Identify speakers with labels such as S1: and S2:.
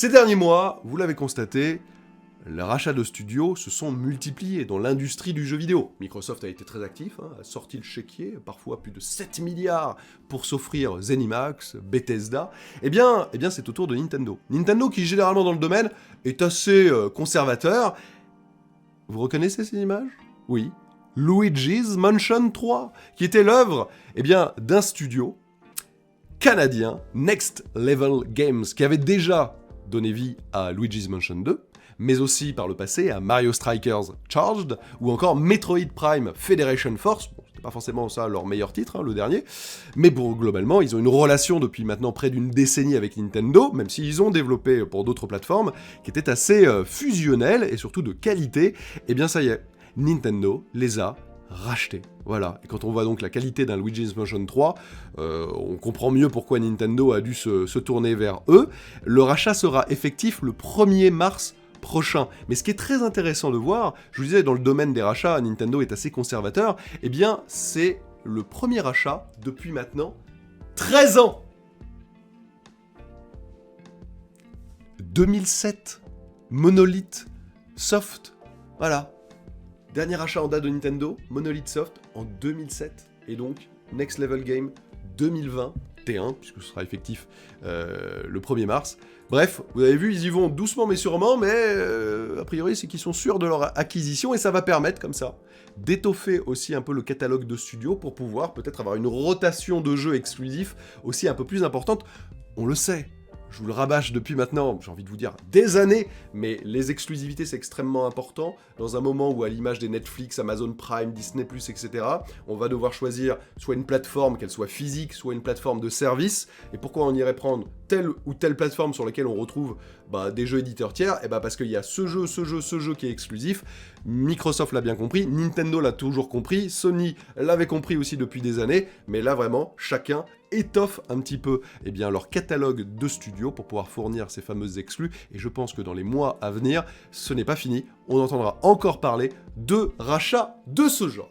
S1: Ces derniers mois, vous l'avez constaté, les rachats de studios se sont multipliés dans l'industrie du jeu vidéo. Microsoft a été très actif, a sorti le chéquier, parfois plus de 7 milliards pour s'offrir ZeniMax, Bethesda. Eh bien c'est au tour de Nintendo. Nintendo qui, généralement dans le domaine, est assez conservateur. Vous reconnaissez ces images ? Oui. Luigi's Mansion 3, qui était l'œuvre d'un studio canadien, Next Level Games, qui avait déjà donné vie à Luigi's Mansion 2, mais aussi par le passé à Mario Strikers Charged, ou encore Metroid Prime Federation Force. Bon, c'était pas forcément ça leur meilleur titre, le dernier, mais globalement, ils ont une relation depuis maintenant près d'une décennie avec Nintendo, même s'ils ont développé pour d'autres plateformes, qui était assez fusionnelle et surtout de qualité. Eh bien ça y est, Nintendo les a rachetés. Voilà, et quand on voit donc la qualité d'un Luigi's Mansion 3, on comprend mieux pourquoi Nintendo a dû se tourner vers eux. Le rachat sera effectif le 1er mars prochain. Mais ce qui est très intéressant de voir, je vous disais, dans le domaine des rachats, Nintendo est assez conservateur, eh bien, c'est le premier rachat depuis maintenant 13 ans 2007, Monolith Soft, voilà. Dernier achat en date de Nintendo, Monolith Soft, en 2007, et donc Next Level Game 2021, puisque ce sera effectif le 1er mars. Bref, vous avez vu, ils y vont doucement mais sûrement, mais a priori c'est qu'ils sont sûrs de leur acquisition, et ça va permettre comme ça d'étoffer aussi un peu le catalogue de studios pour pouvoir peut-être avoir une rotation de jeux exclusifs aussi un peu plus importante. On le sait, je vous le rabâche depuis maintenant, j'ai envie de vous dire, des années, mais les exclusivités, c'est extrêmement important. Dans un moment où, à l'image des Netflix, Amazon Prime, Disney+, etc., on va devoir choisir soit une plateforme, qu'elle soit physique, soit une plateforme de service. Et pourquoi on irait prendre telle ou telle plateforme sur laquelle on retrouve des jeux éditeurs tiers ? Eh parce qu'il y a ce jeu qui est exclusif. Microsoft l'a bien compris, Nintendo l'a toujours compris, Sony l'avait compris aussi depuis des années, mais là vraiment, chacun étoffe un petit peu leur catalogue de studios pour pouvoir fournir ces fameuses exclus, et je pense que dans les mois à venir, ce n'est pas fini, on entendra encore parler de rachats de ce genre.